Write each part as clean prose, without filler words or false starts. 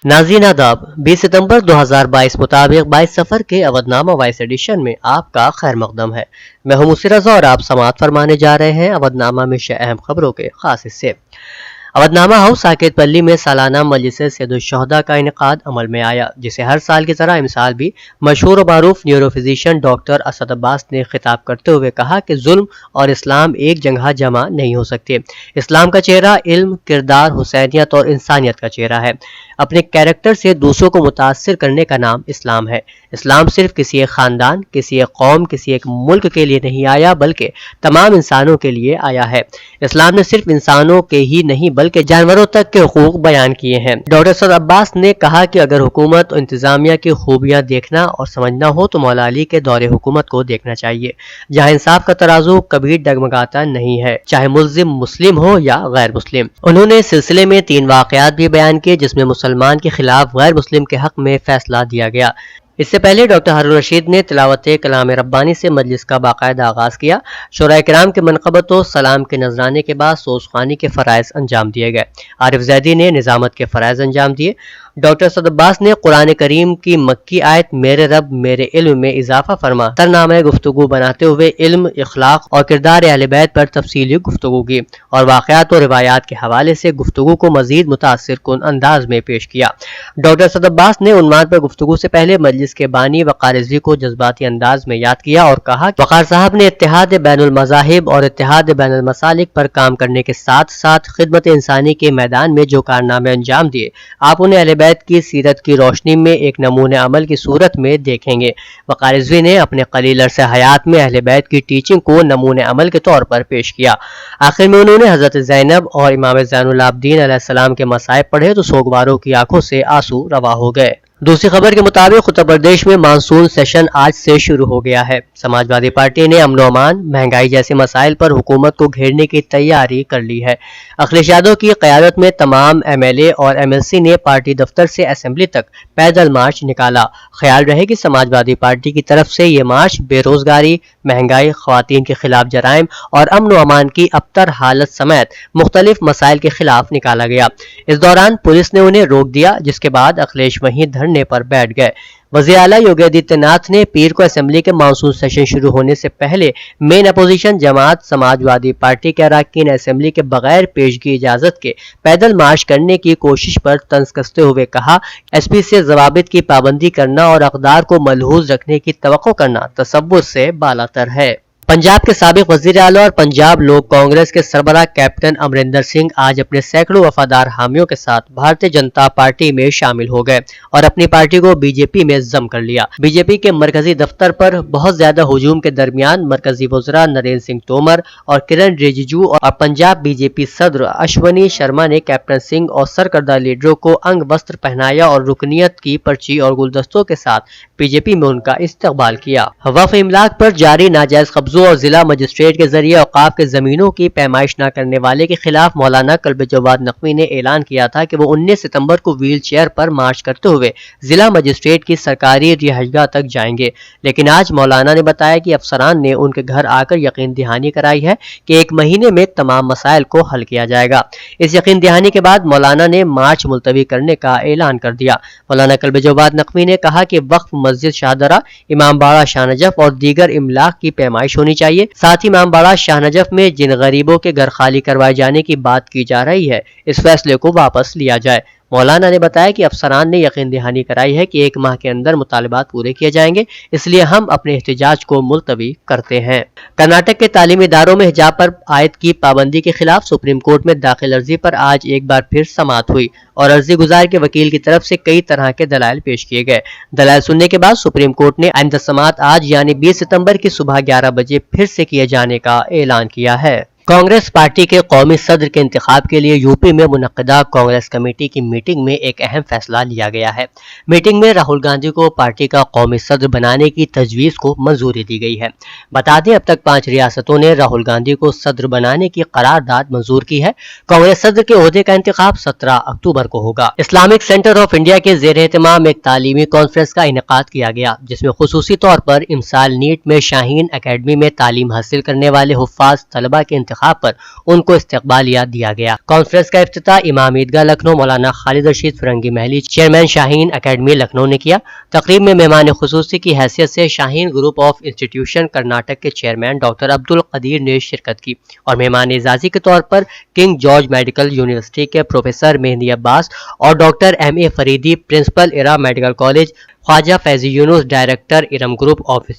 नाज़रीन आदाब, 20 सितंबर 2022 मुताबिक 22 सफ़र के अवधनामा वॉइस एडिशन में आपका खैर मकदम है। मैं हूं मुस्सिर रज़ा और आप समाअत फरमाने जा रहे हैं अवधनामा में अहम खबरों के खास हिस्से। अवधनामा हाउस साकेत पल्ली में सालाना मजलिस सैयदुश्शुहदा का इनेकाद अमल में आया, जिसे हर साल की तरह इमसाल भी मशहूर और मारूफ न्यूरोफिजिशियन डॉक्टर असद अब्बास ने खिताब करते हुए कहा कि जुल्म और इस्लाम एक जगह जमा नहीं हो सकते। इस्लाम का चेहरा इल्म, किरदार, हुसैनियत और इंसानियत का चेहरा है। अपने कैरेक्टर से दूसरों को मुतासिर करने का नाम इस्लाम है। इस्लाम सिर्फ किसी एक खानदान, किसी एक कौम, किसी एक मुल्क के लिए नहीं आया, बल्कि तमाम इंसानों के लिए आया है। इस्लाम ने सिर्फ इंसानों के ही नहीं बल्कि जानवरों तक के हुकूक बयान किए हैं। डॉक्टर असद अब्बास ने कहा कि अगर हुकूमत और इंतजामिया की खूबियां देखना और समझना हो तो मौला अली के दौरे हुकूमत को देखना चाहिए, जहां इंसाफ का तराजू कभी डगमगाता नहीं है, चाहे मुल्जिम मुस्लिम हो या गैर मुस्लिम। उन्होंने इस सिलसिले में 3 वाकयात भी बयान किए जिसमें मुसलमान के खिलाफ गैर मुस्लिम के हक में फैसला दिया गया। इससे पहले डॉक्टर हारून रशीद ने तिलावत कलाम रब्बानी से मजलिस का बाकायदा आगाज किया। शुरा किराम के मनक़बत व सलाम के नजराने के बाद सोज़ख़्वानी के फ़राइज़ अंजाम दिए गए। आरिफ ज़ैदी ने निज़ामत के फ़राइज़ अंजाम दिए। डॉक्टर असद अब्बास ने कुरान करीम की मक्की आयत मेरे रब मेरे इल्म में इजाफा फरमा तरनामा गुफ्तगू बनाते हुए इल्म, इखलाक और किरदार अहले बैत पर तफसीली गुफ्तगू की और वाक़यात और रिवायात के हवाले से गुफ्तगू को मज़ीद मुतासिर कुन अंदाज में पेश किया। डॉक्टर असद अब्बास ने उन्वान पर गुफ्तगू से पहले मजलिस के बानी वक़ार रिज़वी को जज्बाती अंदाज में याद किया और कहा वक़ार साहब ने इत्तेहाद बैनुल मज़ाहिब और इत्तेहाद बैनुल मसालिक पर काम करने के साथ साथ खिदमत इंसानी के मैदान में जो कारनामे अंजाम दिए, आप उन्हें अहले बैत की सीरत की रोशनी में एक नमूने अमल की सूरत में देखेंगे। वक़ार रिज़वी ने अपने कलील अरसे हयात में अहले बैत की टीचिंग को नमूने अमल के तौर पर पेश किया। आखिर में उन्होंने हज़रत ज़ैनब और इमाम ज़ैनुल आबिदीन अलैहिस्सलाम के मसाइब पढ़े तो सोगवारों की आंखों से आंसू रवा हो गए। दूसरी खबर के मुताबिक उत्तर प्रदेश में मानसून सेशन आज से शुरू हो गया है। समाजवादी पार्टी ने अमन अमान, महंगाई जैसे मसाइल पर हुकूमत को घेरने की तैयारी कर ली है। अखिलेश यादव की क़यादत में तमाम MLA और MLC ने पार्टी दफ्तर से असेंबली तक पैदल मार्च निकाला। ख्याल रहे कि समाजवादी पार्टी की तरफ से ये मार्च बेरोजगारी, महंगाई, ख़वातीन के खिलाफ जराइम और अमन अमान की अबतर हालत समेत मुख्तलिफ मसाइल के खिलाफ निकाला गया। इस दौरान पुलिस ने उन्हें रोक दिया, जिसके बाद अखिलेश वहीं धरने पर बैठ गए। वज़ीर आला योगी आदित्यनाथ ने पीर को असेंबली के मानसून सेशन शुरू होने से पहले मेन अपोजिशन जमात समाजवादी पार्टी के अरकान असेंबली के बगैर पेशगी इजाजत के पैदल मार्च करने की कोशिश पर तंज कसते हुए कहा, SP से ज़वाबित की पाबंदी करना और अक़दार को मलहूज़ रखने की तवक्को करना तसव्वुर से बालातर है। पंजाब के साबिक वज़ीर आला और पंजाब लोक कांग्रेस के सरबराह कैप्टन अमरिंदर सिंह आज अपने सैकड़ों वफादार हामियों के साथ भारतीय जनता पार्टी में शामिल हो गए और अपनी पार्टी को BJP में जम कर लिया। BJP के मरकजी दफ्तर पर बहुत ज्यादा हुजूम के दरमियान मरकजी वज़रा नरेंद्र सिंह तोमर और किरण रिजिजू और पंजाब BJP सदर अश्वनी शर्मा ने कैप्टन सिंह और सरकर्दा लीडरों को अंग वस्त्र पहनाया और रुकनियत की पर्ची और गुलदस्तों के साथ BJP में उनका इस्तकबाल किया। वफ़ इमलाक पर जारी नाजायज कब्जों और जिला मजिस्ट्रेट के जरिए औकाफ के जमीनों की पैमाइश न करने वाले के खिलाफ मौलाना कल्ब जवाद नकवी ने ऐलान किया था कि वो 19 सितंबर को व्हील चेयर पर मार्च करते हुए जिला मजिस्ट्रेट की सरकारी रिहाइशगाह तक जाएंगे। लेकिन आज मौलाना ने बताया कि अफसरान ने उनके घर आकर यकीन दहानी कराई है कि 1 महीने में तमाम मसाइल को हल किया जाएगा। इस यकीन दहानी के बाद मौलाना ने मार्च मुलतवी करने का ऐलान कर दिया। मौलाना कल्ब जवाद नकवी ने कहा कि वक्फ मस्जिद शाहदरा, इमाम बाड़ा शाहनजफ और दीगर इमलाक की पैमाइश होनी चाहिए। साथ ही इमाम बाड़ा शाहनजफ में जिन गरीबों के घर खाली करवाए जाने की बात की जा रही है, इस फैसले को वापस लिया जाए। मौलाना ने बताया कि अफसरान ने यकीन दहानी कराई है कि 1 माह के अंदर मुतालबात पूरे किए जाएंगे, इसलिए हम अपने एहतजाज को मुलतवी करते हैं। कर्नाटक के तालीमी इदारों में हिजाब पर आयद की पाबंदी के खिलाफ सुप्रीम कोर्ट में दाखिल अर्जी पर आज एक बार फिर समाअत हुई और अर्जी गुजार के वकील की तरफ से कई तरह के दलाइल पेश किए गए। दलाइल सुनने के बाद सुप्रीम कोर्ट ने आइंदा समाअत आज यानी 20 सितंबर की सुबह 11 बजे फिर से किए जाने का ऐलान किया है। कांग्रेस पार्टी के कौमी सदर के इंतखाब के लिए यूपी में मुनक्किदा कांग्रेस कमेटी की मीटिंग में एक अहम फैसला लिया गया है। मीटिंग में राहुल गांधी को पार्टी का कौमी सदर बनाने की तजवीज़ को मंजूरी दी गई है। बता दें, अब तक 5 रियासतों ने राहुल गांधी को सदर बनाने की करारदाद मंजूर की है। कांग्रेस सदर के ओहदे का इंतखाब 17 अक्टूबर को होगा। इस्लामिक सेंटर ऑफ इंडिया के ज़ेर एहतमाम एक तालीमी कॉन्फ्रेंस का इनेकाद किया गया, जिसमें खुसूसी तौर पर इमसाल नीट में शाहीन अकेडमी में तालीम हासिल करने वाले हुफ्फाज तलबा के انتخاب پر ان کو استقبالیہ دیا گیا۔ کانفرنس کا افتتاح امام عیدگاہ لکھنؤ مولانا خالد رشید فرنگی محلی چیئرمین شاہین اکیڈمی لکھنؤ نے کیا۔ تقریب میں مہمان خصوصی کی حیثیت سے شاہین گروپ آف انسٹیٹیوشن کرناٹک کے چیئرمین ڈاکٹر عبدالقدیر نے شرکت کی اور مہمان اعزازی کے طور پر کنگ جارج میڈیکل یونیورسٹی کے پروفیسر مہدی عباس اور doctor M A Faridi principal Eram Medical College, Khwaja Faizi Younus director Eram Group of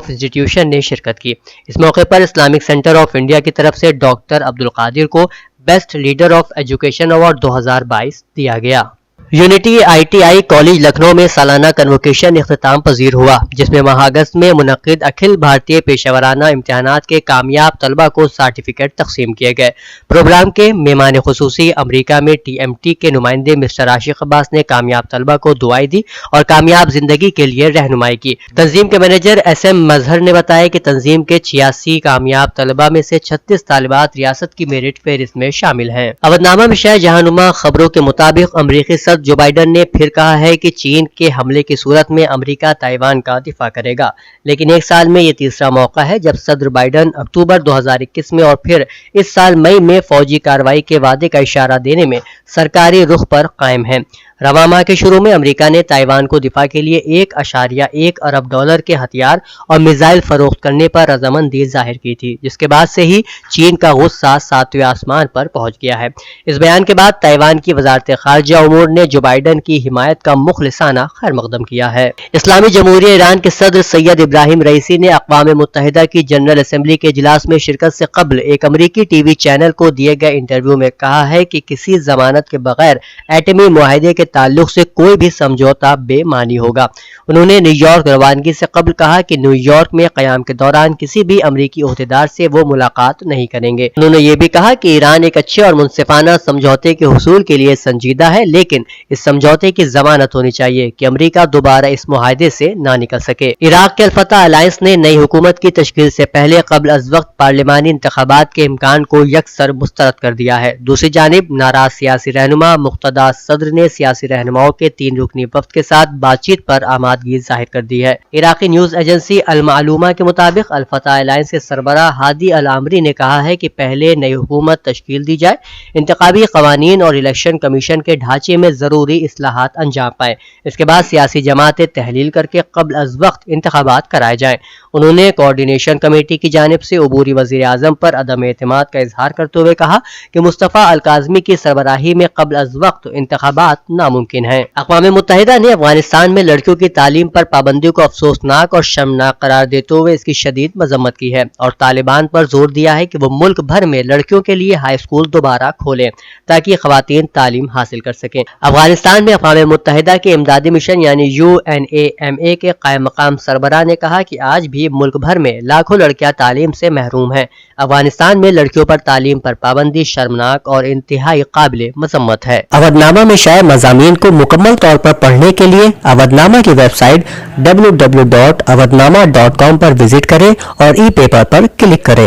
Institution نے شرکت کی۔ اس موقع پر اسلامک سینٹر آف انڈیا کی طرف سے ڈاکٹر عبدالقادر کو best leader of education award 2022 دیا گیا۔ Unity I T I college Lucknow میں سالانہ کنوکیشن اختتام پذیر ہوا، جس میں ماہ اگست میں منعقد اکھل بھارتیہ پیشہ ورانہ امتحانات کے کامیاب طلبہ کو سرٹیفکیٹ تقسیم کیے گئے۔ پروگرام کے مہمان خصوصی امریکہ میں ٹی ایم ٹی کے نمائندے مسٹر عاشق عباس نے کامیاب طلبہ کو دعائیں دی اور کامیاب زندگی کے لیے رہنمائی کی۔ تنظیم کے مینیجر ایس ایم مظہر نے بتایا کہ تنظیم کے 86 کامیاب طلبہ میں سے 36 طالبات ریاست کی میرٹ فہرست میں شامل ہیں۔ اودنامہ میں شائع جہانما خبروں کے مطابق امریکی صدر جو بائیڈن نے پھر کہا ہے کہ چین کے حملے کی صورت میں امریکہ تائیوان کا دفاع کرے گا، لیکن ایک سال میں یہ تیسرا موقع ہے جب صدر بائیڈن اکتوبر 2021 میں اور پھر اس سال مئی میں فوجی کارروائی کے وعدے کا اشارہ دینے میں سرکاری رخ پر قائم ہیں۔ رواں ماہ کے شروع میں امریکہ نے تائیوان کو دفاع کے لیے $1.1 ارب کے ہتھیار اور میزائل فروخت کرنے پر رضامندی ظاہر کی تھی، جس کے بعد سے ہی چین کا غصہ 7ویں آسمان پر پہنچ گیا ہے۔ اس بیان کے بعد تائیوان کی وزارت خارجہ امور نے جو بائیڈن کی حمایت کا مخلصانہ خیر مقدم کیا ہے۔ اسلامی جمہوریہ ایران کے صدر سید ابراہیم رئیسی نے اقوام متحدہ کی جنرل اسمبلی کے اجلاس میں شرکت سے قبل ایک امریکی ٹی وی چینل کو دیے گئے انٹرویو میں کہا ہے کہ کسی ضمانت کے بغیر ایٹمی معاہدے کے تعلق سے کوئی بھی سمجھوتا بے معنی ہوگا۔ انہوں نے نیو یارک روانگی سے قبل کہا کہ نیو یارک میں قیام کے دوران کسی بھی امریکی عہدیدار سے وہ ملاقات نہیں کریں گے۔ انہوں نے یہ بھی کہا کہ ایران ایک اچھے اور منصفانہ سمجھوتے کے حصول کے لیے سنجیدہ ہے، لیکن اس سمجھوتے کی ضمانت ہونی چاہیے کہ امریکہ دوبارہ اس معاہدے سے نہ نکل سکے۔ عراق کے الفتح الائنس نے نئی حکومت کی تشکیل سے پہلے قبل از وقت پارلیمانی انتخابات کے امکان کو یکسر مسترد کر دیا ہے۔ دوسری جانب ناراض سیاسی رہنما مقتدیٰ صدر نے سیاسی رہنماؤں کے 3 رکنی وفد کے ساتھ بات چیت پر آمادگی ظاہر کر دی ہے۔ عراقی نیوز ایجنسی المعلومہ کے مطابق الفتح الائنس کے سربراہ ہادی العامری نے کہا ہے کہ پہلے نئی حکومت تشکیل دی جائے، انتخابی قوانین اور الیکشن کمیشن کے ڈھانچے میں ضروری اصلاحات انجام پائیں، اس کے بعد سیاسی جماعتیں تحلیل کر کے قبل از وقت انتخابات کرائے جائیں۔ انہوں نے کوارڈینیشن کمیٹی کی جانب سے عبوری وزیر اعظم پر عدم اعتماد کا اظہار کرتے ہوئے کہا کہ مصطفیٰ الکاظمی کی سربراہی میں قبل از وقت انتخابات ناممکن ہیں۔ اقوام متحدہ نے افغانستان میں لڑکیوں کی تعلیم پر پابندی کو افسوسناک اور شرمناک قرار دیتے ہوئے اس کی شدید مذمت کی ہے اور طالبان پر زور دیا ہے کہ وہ ملک بھر میں لڑکیوں کے لیے ہائی اسکول دوبارہ کھولیں تاکہ خواتین تعلیم حاصل کر سکیں۔ افغانستان میں اقوام متحدہ کے امدادی مشن یعنی UNAMA کے قائم مقام سربراہ نے کہا کہ آج بھی ملک بھر میں لاکھوں لڑکیاں تعلیم سے محروم ہیں۔ افغانستان میں لڑکیوں پر تعلیم پر پابندی شرمناک اور انتہائی قابل مذمت ہے۔ اودنامہ میں شائع مضامین کو مکمل طور پر پڑھنے کے لیے اودنامہ کی ویب سائٹ www.awadnama.com پر وزٹ کریں اور ای پیپر پر کلک کریں۔